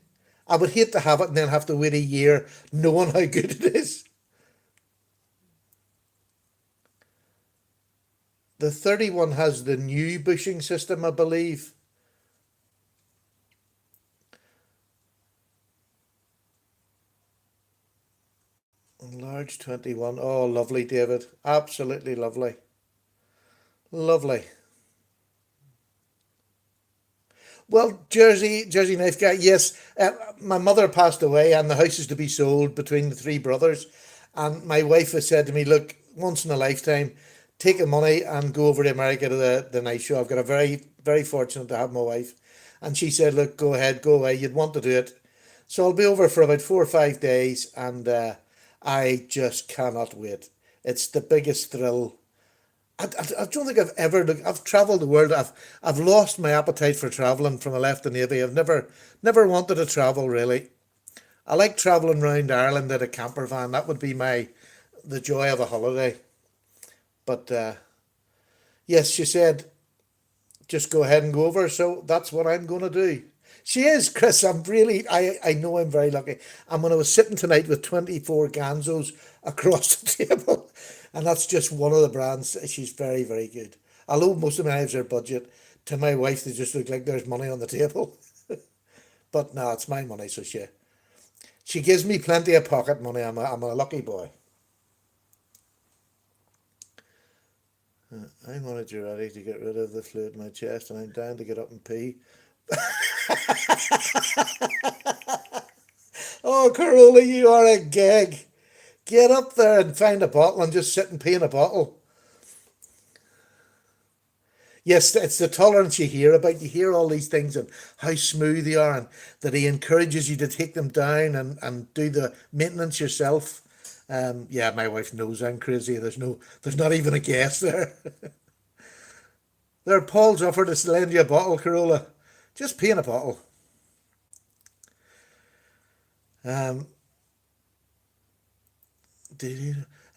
Speaker 1: I would hate to have it and then have to wait a year knowing how good it is. The 31 has the new bushing system, I believe. Large 21. Oh, lovely, David. Absolutely lovely. Lovely. Well, Jersey knife guy. Yes, my mother passed away, and the house is to be sold between the three brothers. And my wife has said to me, "Look, once in a lifetime, take the money and go over to America to the knife show." I've got a very very fortunate to have my wife, and she said, "Look, go ahead, go away. You'd want to do it." So I'll be over for about 4 or 5 days, and I just cannot wait. It's the biggest thrill. I don't think I've traveled the world. I've lost my appetite for traveling from I left the Navy. I've never wanted to travel really. I like traveling around Ireland in a camper van. That would be the joy of a holiday. But yes, she said, just go ahead and go over. So that's what I'm going to do. She is, Chris. I know I'm very lucky. And when I was sitting tonight with 24 Ganzos across the table, and that's just one of the brands, she's very, very good. Although most of my knives are budget, to my wife, they just look like there's money on the table. But no, it's my money, so she gives me plenty of pocket money. I'm a lucky boy. I'm already ready to get rid of the fluid in my chest, and I'm down to get up and pee. Oh, Corolla, you are a gag. Get up there and find a bottle and just sit and pee in a bottle. Yes, it's the tolerance you hear about. You hear all these things and how smooth they are, and that he encourages you to take them down and do the maintenance yourself. Yeah, my wife knows I'm crazy. There's not even a guess there. There, Paul's offered to lend you a bottle, Corolla. Just pee in a bottle. Um,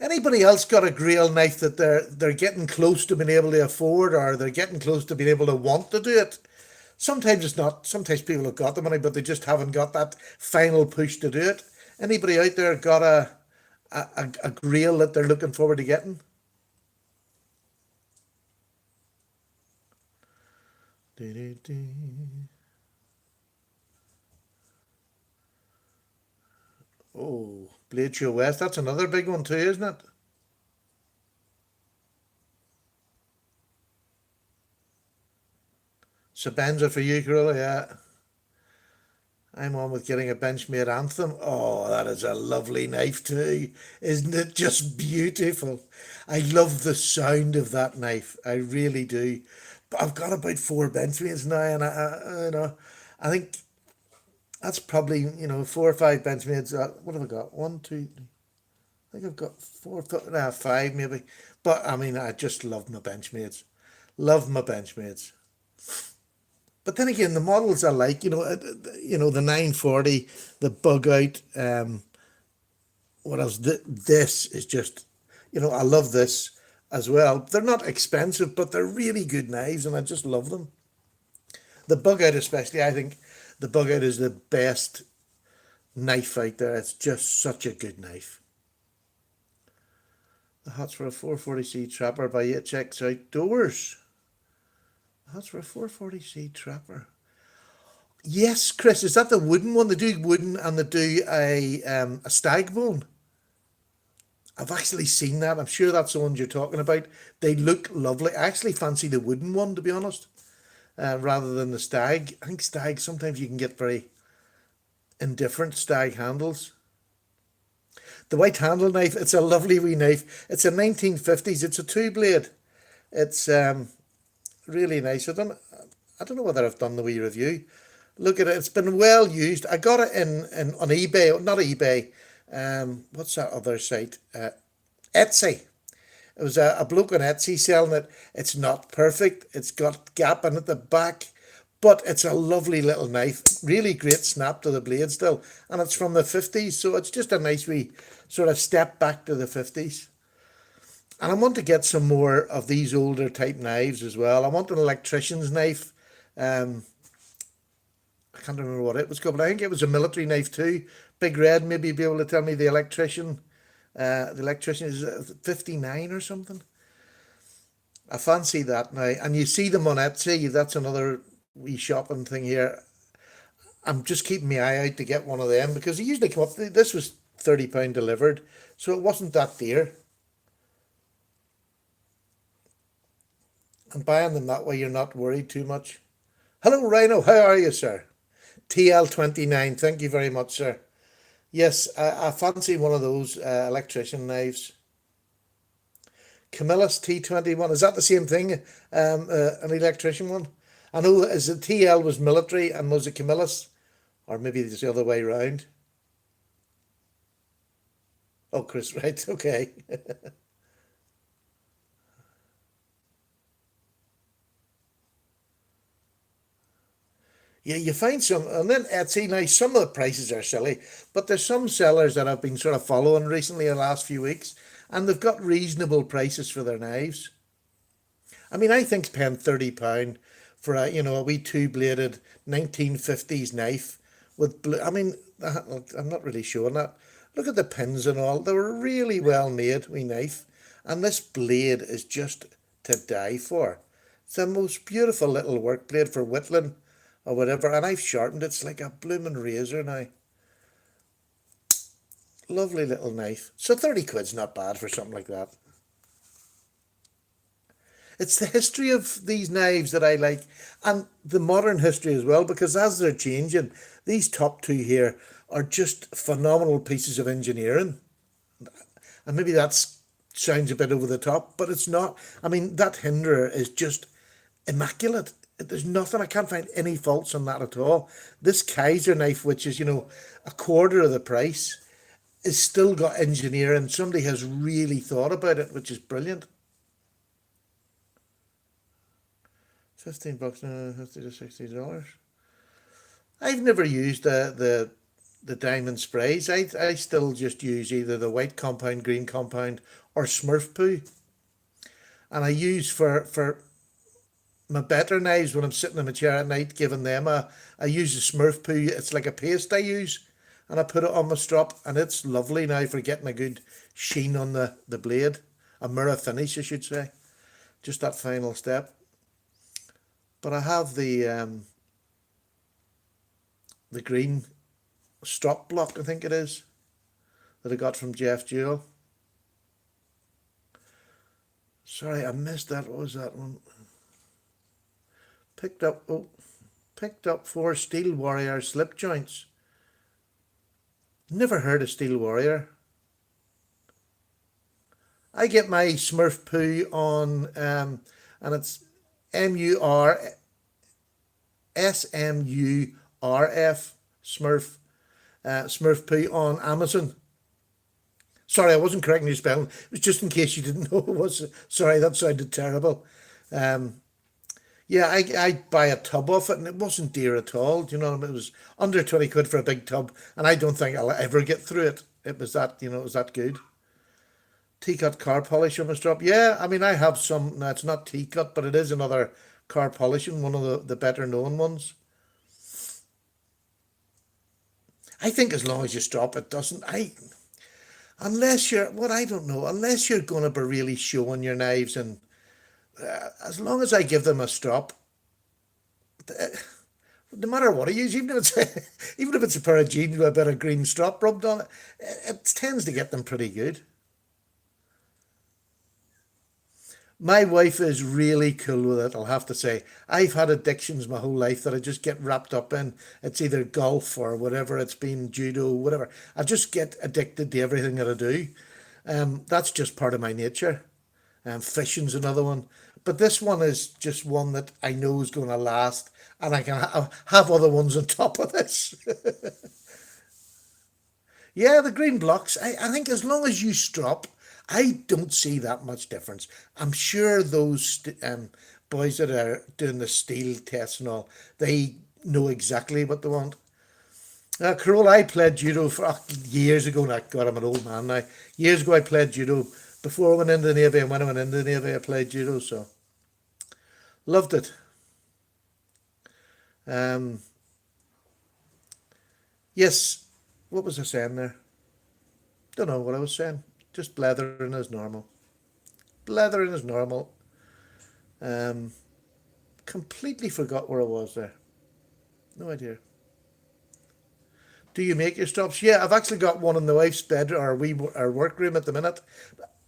Speaker 1: Anybody else got a grail knife that they're getting close to being able to afford, or they're getting close to being able to want to do it? Sometimes it's not. Sometimes people have got the money, but they just haven't got that final push to do it. Anybody out there got a grail that they're looking forward to getting? Oh, Blade Show West. That's another big one too, isn't it? Sabenza for you, Corolla. Yeah, I'm on with getting a Benchmade Anthem. Oh, that is a lovely knife too. Isn't it just beautiful? I love the sound of that knife. I really do. But I've got about four Benchmades now, and I think that's probably, 4 or 5 Benchmades. What have I got? One, two, three. I think I've got four, five maybe. But I mean, I just love my Benchmades. Love my Benchmades. But then again, the models I like, the 940, the bug out. What else? This is just, I love this as well. They're not expensive, but they're really good knives, and I just love them. The bug out, especially, I think the bug out is the best knife out there. It's just such a good knife. The Huts for a 440C Trapper by HX Outdoors. That's for a 440C Trapper. Yes, Chris, is that the wooden one? They do wooden and they do a stag bone. I've actually seen that. I'm sure that's the ones you're talking about. They look lovely. I actually fancy the wooden one, to be honest, rather than the stag. I think stag, sometimes you can get very indifferent stag handles. The white handle knife, it's a lovely wee knife. It's a 1950s. It's a two blade. It's really nice. I don't know whether I've done the wee review. Look at it. It's been well used. I got it in on eBay, not eBay. What's that other site? Etsy. It was a bloke on Etsy selling it. It's not perfect. It's got gapping at the back, but it's a lovely little knife. Really great snap to the blade still, and it's from the 50s, so it's just a nice wee sort of step back to the 50s. And I want to get some more of these older type knives as well. I want an electrician's knife. I can't remember what it was called, but I think it was a military knife too. Big Red, maybe you'd be able to tell me the electrician. The electrician is 59 or something. I fancy that now. And you see them on Etsy. That's another wee shopping thing here. I'm just keeping my eye out to get one of them because they usually come up. This was £30 delivered, so it wasn't that dear. And buying them that way, you're not worried too much. Hello, Rhino. How are you, sir? TL29. Thank you very much, sir. Yes, I fancy one of those electrician knives. Camillus T21. Is that the same thing? An electrician one? I know as the TL was military and was it Camillus? Or maybe it's the other way round. Oh, Chris, right. Okay. Yeah, you find some, and then Etsy. Now, some of the prices are silly, but there's some sellers that I've been sort of following recently in the last few weeks, and they've got reasonable prices for their knives. I mean, I think paying £30 for a wee two-bladed 1950s knife with blue. I mean, I'm not really showing that. Look at the pins and all. They were really well made, wee knife, and this blade is just to die for. It's the most beautiful little work blade for whittling or whatever, and I've sharpened it. It's like a blooming razor now. Lovely little knife. So 30 quid's not bad for something like that. It's the history of these knives that I like, and the modern history as well, because as they're changing, these top two here are just phenomenal pieces of engineering. And maybe that sounds a bit over the top, but it's not. I mean, that hinderer is just immaculate. There's nothing, I can't find any faults on that at all. This Kaiser knife, which is, a quarter of the price, is still got engineering. Somebody has really thought about it, which is brilliant. 15 bucks now, $50 to $60. I've never used the diamond sprays. I still just use either the white compound, green compound, or Smurf poo. And I use for my better knives when I'm sitting in my chair at night, giving them I use the Smurf poo. It's like a paste I use, and I put it on my strop, and it's lovely now for getting a good sheen on the blade, a mirror finish, I should say. Just that final step. But I have the green strop block, I think it is, that I got from Jeff Jewell. Sorry, I missed that. What was that one? Picked up 4 Steel Warrior slip joints. Never heard of Steel Warrior. I get my Smurf poo on, and it's Smurf, Smurf, Smurf poo on Amazon. Sorry, I wasn't correcting your spelling. It was just in case you didn't know it was. Sorry, that sounded terrible. Um, yeah, I buy a tub of it, and it wasn't dear at all. Do you know? It was under 20 quid for a big tub, and I don't think I'll ever get through it. It was that, it was that good. Teacut car polish on my strop. Yeah, I mean, I have some. Now, it's not Teacut, but it is another car polishing, one of the better known ones. I think as long as you stop, it doesn't. Unless you're, what I don't know, unless you're going to be really showing your knives, and as long as I give them a strop, no matter what I use, even if it's even if it's a pair of jeans with a bit of green strop rubbed on it, it tends to get them pretty good. My wife is really cool with it, I'll have to say. I've had addictions my whole life that I just get wrapped up in. It's either golf or whatever, it's been judo, whatever. I just get addicted to everything that I do. That's just part of my nature. Fishing's another one. But this one is just one that I know is going to last, and I can have other ones on top of this. Yeah, the green blocks. I think as long as you strop, I don't see that much difference. I'm sure those boys that are doing the steel tests and all, they know exactly what they want. Carol, I played judo for years ago. Now, God, I'm an old man now. Years ago, I played judo. Before I went into the Navy, and when I went into the Navy, I played judo, so loved it. Um, yes, what was I saying there? Don't know what I was saying. Just blethering as normal. Blethering as normal. Um, Completely forgot where I was there. No idea. Do you make your stops? Yeah, I've actually got one in the wife's bed, or our workroom at the minute.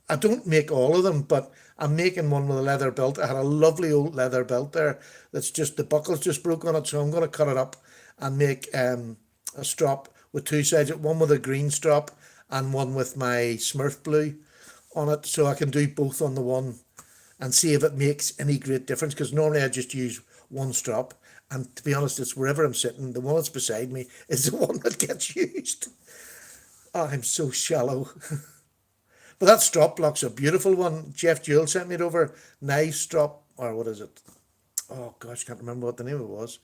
Speaker 1: I don't make all of them, but I'm making one with a leather belt. I had a lovely old leather belt there that's just the buckle's just broke on it, so I'm going to cut it up and make a strop with two sides, one with a green strap and one with my Smurf blue on it, so I can do both on the one and see if it makes any great difference. Because normally I just use one strap, and to be honest, it's wherever I'm sitting. The one that's beside me is the one that gets used. Oh, I'm so shallow. But that strop block's a beautiful one. Jeff Jewell sent me it over. Nice strop, or what is it? Oh gosh, can't remember what the name of it was.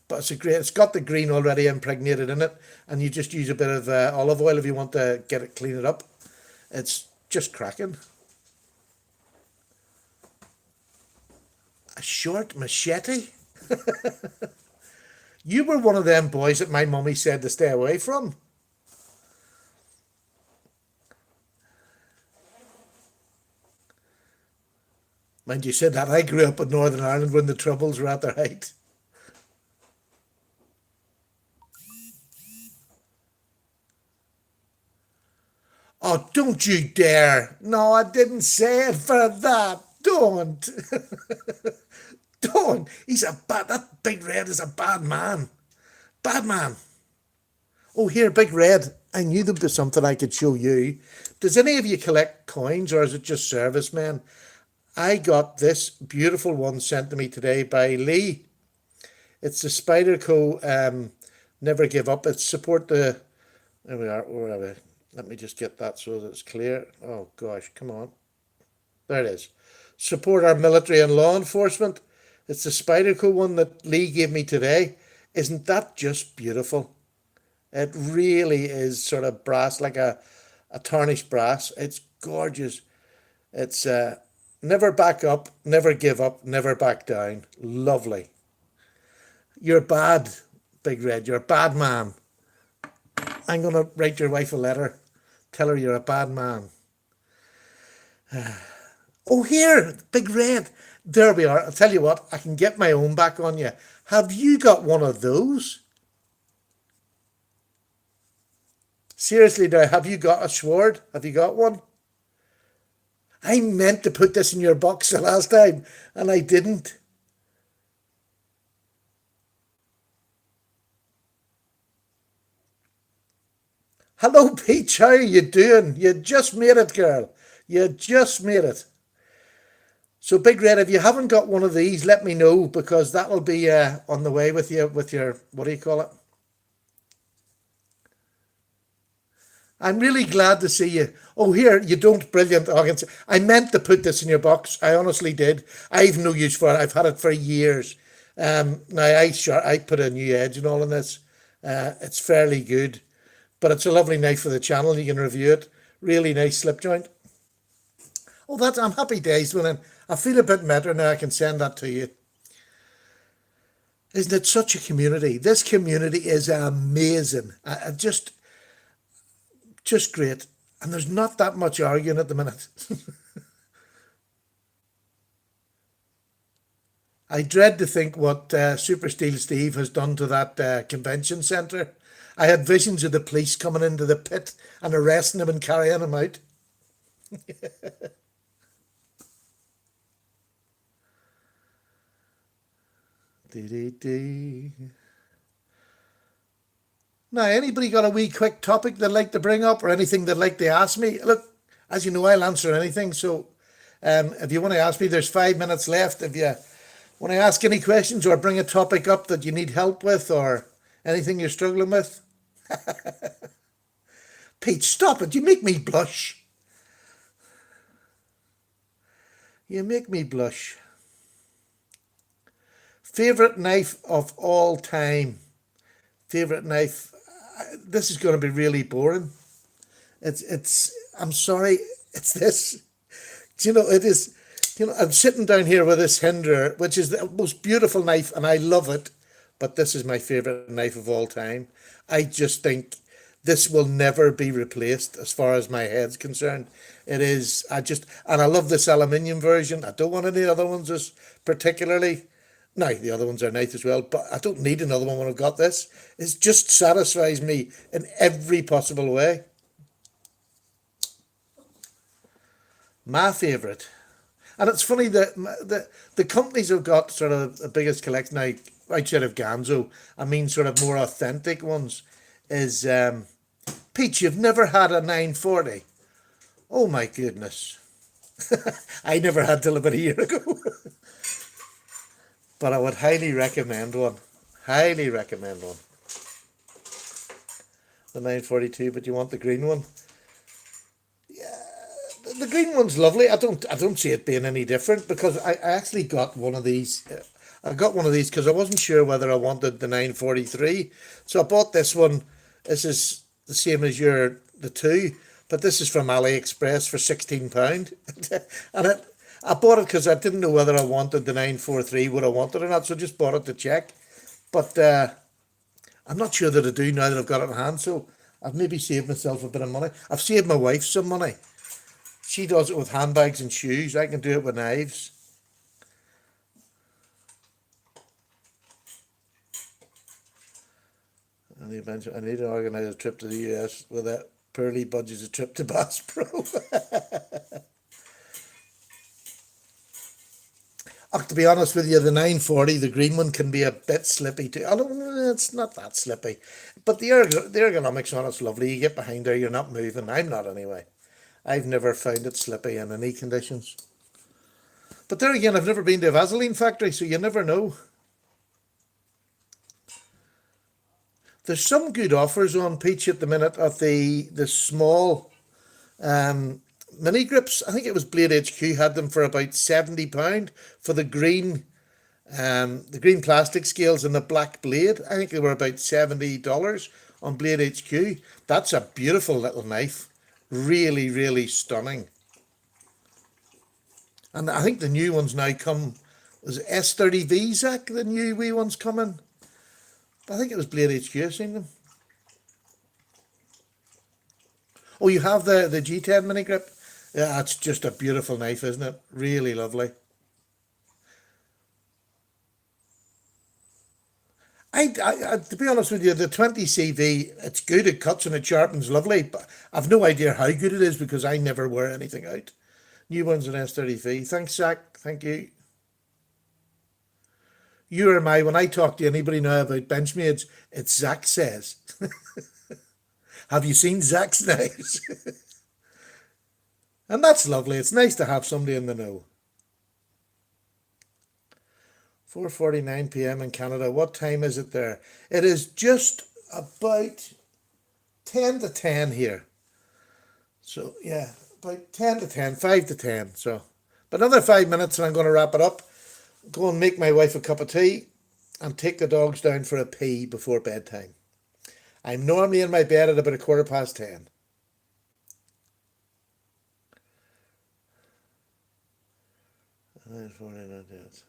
Speaker 1: But it's a great. It's got the green already impregnated in it, and you just use a bit of olive oil if you want to get it clean it up. It's just cracking. A short machete. You were one of them boys that my mummy said to stay away from. Mind you, said that I grew up in Northern Ireland when the Troubles were at their height. Oh, don't you dare! No, I didn't say it for that. Don't, don't. He's a bad. That Big Red is a bad man. Bad man. Oh, here, Big Red. I knew there'd be something I could show you. Does any of you collect coins, or is it just servicemen? I got this beautiful one sent to me today by Lee. It's the Spyderco Never Give Up. It's support the. There we are. Where are we? Let me just get that so that it's clear. Oh gosh, come on. There it is. Support our military and law enforcement. It's the Spyderco one that Lee gave me today. Isn't that just beautiful? It really is sort of brass, like a tarnished brass. It's gorgeous. It's never back up, never give up, never back down. Lovely. You're bad, Big Red. You're a bad man. I'm going to write your wife a letter. Tell her you're a bad man. Oh, here, Big Red. There we are. I'll tell you what, I can get my own back on you. Have you got one of those? Seriously, now, have you got a sword? Have you got one? I meant to put this in your box the last time, and I didn't. Hello, Peach. How are you doing? You just made it, girl. You just made it. So, Big Red, if you haven't got one of these, let me know because that'll be on the way with you with your, what do you call it? I'm really glad to see you. Oh, here, you don't. Brilliant. I meant to put this in your box. I honestly did. I've no use for it. I've had it for years. Now, I put a new edge and all in this. It's fairly good, but it's a lovely knife for the channel. You can review it. Really nice slip joint. Oh, I'm happy days when I feel a bit better now. I can send that to you. Isn't it such a community? This community is amazing. Just great. And there's not that much arguing at the minute. I dread to think what Super Steel Steve has done to that convention centre. I had visions of the police coming into the pit and arresting him and carrying him out. Now, anybody got a wee quick topic they'd like to bring up or anything they'd like to ask me? Look, as you know, I'll answer anything. So if you want to ask me, there's 5 minutes left. If you want to ask any questions or bring a topic up that you need help with or anything you're struggling with. Pete, stop it. You make me blush. You make me blush. Favorite knife of all time. Favorite knife. This is going to be really boring. I'm sorry. It's this. Do you know, it is, I'm sitting down here with this Hinder, which is the most beautiful knife and I love it. But this is my favorite knife of all time. I just think this will never be replaced as far as my head's concerned. It is, and I love this aluminium version. I don't want any other ones as particularly. Now, the other ones are nice as well, but I don't need another one when I've got this. It just satisfies me in every possible way. My favourite. And it's funny that the companies have got sort of the biggest collection now, outside of Ganzo, I mean sort of more authentic ones, is Peach, you've never had a 940. Oh my goodness. I never had till about a year ago. But I would highly recommend one. Highly recommend one. The 942, but you want the green one? Yeah, the green one's lovely. I don't see it being any different because I actually got one of these. I got one of these because I wasn't sure whether I wanted the 943. So I bought this one. This is the same as the two, but this is from AliExpress for £16. And I bought it because I didn't know whether I wanted the 943, what I wanted or not, so I just bought it to check. But I'm not sure that I do now that I've got it in hand, so I've maybe saved myself a bit of money. I've saved my wife some money. She does it with handbags and shoes. I can do it with knives. I need to organise a trip to the US with that Pearly budgets a trip to Bass Pro. To be honest with you, the 940, the green one, can be a bit slippy too. It's not that slippy. But the ergonomics on it's lovely. You get behind there, you're not moving. I'm not anyway. I've never found it slippy in any conditions. But there again, I've never been to a Vaseline factory, so you never know. There's some good offers on Peach at the minute of the small mini grips. I think it was Blade HQ had them for about £70 for the green plastic scales and the black blade. I think they were about $70 on Blade HQ. That's a beautiful little knife. Really, really stunning. And I think the new ones now come, was it S30V, Zach, the new wee ones coming? I think it was Blade HQ, I've seen them. Oh, you have the G10 mini grip? Yeah, it's just a beautiful knife, isn't it? Really lovely. To be honest with you, the 20CV, it's good, it cuts and it sharpens lovely, but I've no idea how good it is because I never wear anything out. New ones in S30V. Thanks, Zach. Thank you. You or when I talk to anybody now about Benchmades, it's Zach says. Have you seen Zach's knives? And that's lovely. It's nice to have somebody in the know. 4:49 p.m. in Canada. What time is it there? It is just about 10 to 10 here. So, yeah, about 10 to 10, 5 to 10. So, but another 5 minutes and I'm going to wrap it up. Go and make my wife a cup of tea and take the dogs down for a pee before bedtime. I'm normally in my bed at about 10:15. 9:49.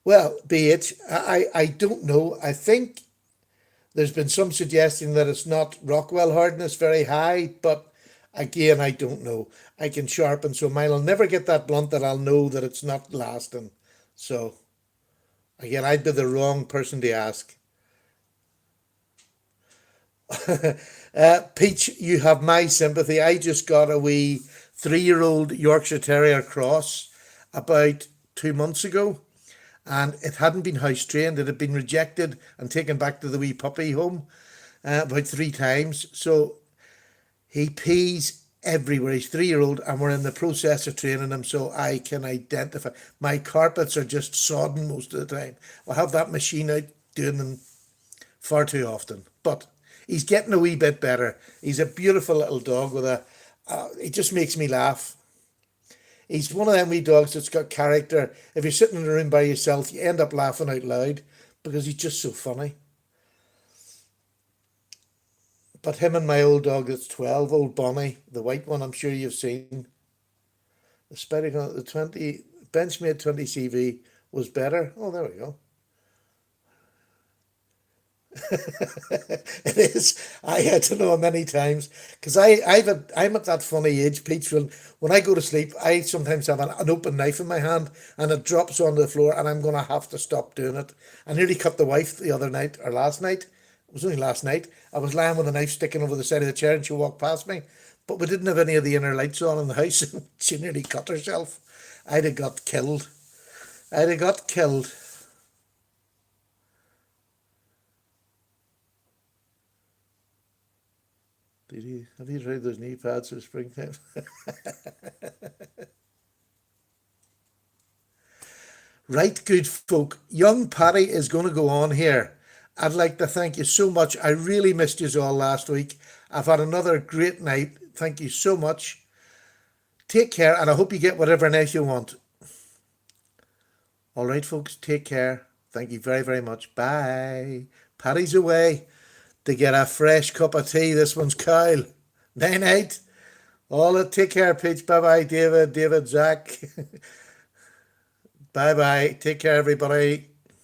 Speaker 1: Well, BH, I don't know. I think there's been some suggestion that it's not Rockwell hardness very high, but again, I don't know. I can sharpen, so mine will never get that blunt that I'll know that it's not lasting. So, again, I'd be the wrong person to ask. Peach, you have my sympathy. I just got a wee 3-year-old Yorkshire Terrier cross about 2 months ago, and it hadn't been house trained. It had been rejected and taken back to the wee puppy home about 3 times. So he pees everywhere. He's 3-year-old, and we're in the process of training him, so I can identify. My carpets are just sodden most of the time. I'll have that machine out doing them far too often. But he's getting a wee bit better. He's a beautiful little dog with a. It just makes me laugh. He's one of them wee dogs that's got character. If you're sitting in a room by yourself, you end up laughing out loud because he's just so funny. But him and my old dog that's 12, old Bonnie, the white one, I'm sure you've seen. The Spectacle, the 20, Benchmade 20 CV was better. Oh, there we go. It is. I had to know many times because I'm at that funny age, Peach. When I go to sleep, I sometimes have an open knife in my hand and it drops onto the floor, and I'm going to have to stop doing it. I nearly cut the wife the other night or last night. It was only last night. I was lying with a knife sticking over the side of the chair, and she walked past me, but we didn't have any of the inner lights on in the house. And she nearly cut herself. I'd have got killed. I'd have got killed. Have you tried those knee pads for springtime? Right, good folk. Young Paddy is going to go on here. I'd like to thank you so much. I really missed you all last week. I've had another great night. Thank you so much. Take care, and I hope you get whatever nice you want. All right, folks, take care. Thank you very, very much. Bye. Paddy's away to get a fresh cup of tea. This one's Kyle. Night night. All it. Take care, Peach. Bye bye, David, Zach. Bye bye. Take care, everybody.